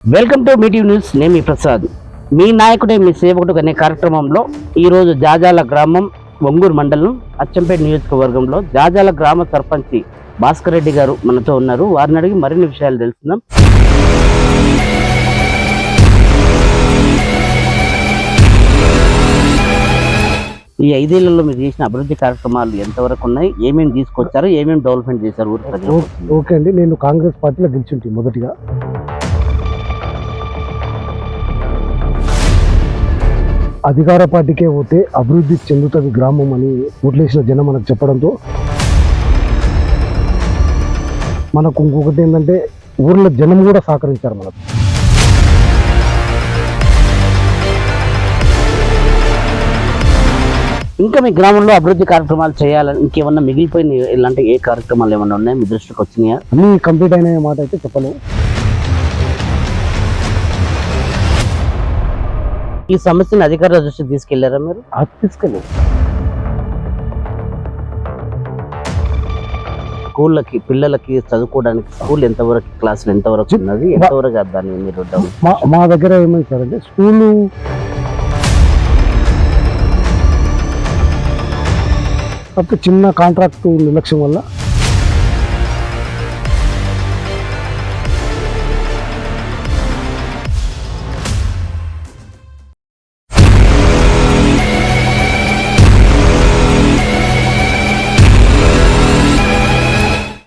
Welcome to మీటివ్ news. నేను మీ ప్రసాద్. మీ నాయకుడే మీ సేవకుడు అనే కార్యక్రమంలో ఈరోజు జాజాల గ్రామం ఒంగూరు మండలం అచ్చంపేట నియోజకవర్గంలో జాజాల గ్రామ సర్పంచి భాస్కర్ రెడ్డి గారు మనతో ఉన్నారు. వారిని అడిగి మరిన్ని విషయాలు తెలుసుకుందాం. ఈ 5 ఏళ్లలో మీరు చేసిన అభివృద్ధి కార్యక్రమాలు ఎంతవరకు ఉన్నాయి, ఏమేమి తీసుకొచ్చారు, ఏమేమి డెవలప్మెంట్ చేశారు ఊరు ప్రజలు? ఓకే అండి, నేను కాంగ్రెస్ పార్టీలో గెలిచింటి. మొదటిగా అధికార పార్టీకే పోతే అభివృద్ధి చెందుతుంది గ్రామం అని ఓట్లేసిన జనం మనకు చెప్పడంతో మనకు ఇంకొకటి ఏంటంటే ఊర్లో జనం కూడా సహకరించారు మనకు. ఇంకా మీ గ్రామంలో అభివృద్ధి కార్యక్రమాలు చేయాలని ఇంకేమన్నా మిగిలిపోయిన ఇలాంటి ఏ కార్యక్రమాలు ఏమన్నా ఉన్నాయా మీ దృష్టికి వచ్చినాయా? అన్నీ కంప్లీట్ అయిన మాట అయితే చెప్పలేము. ఈ సమస్యను అధికారుల దృష్టికి తీసుకెళ్లారా మీరు? తీసుకెళ్ళి స్కూళ్ళకి పిల్లలకి చదువుకోవడానికి స్కూల్ ఎంతవరకు, క్లాసులు ఎంతవరకు ఉన్నది, ఎంతవరకు దాన్ని మీరు మా దగ్గర ఏమైంది సార్ అంటే స్కూలు చిన్న కాంట్రాక్ట్ నిర్లక్ష్యం వల్ల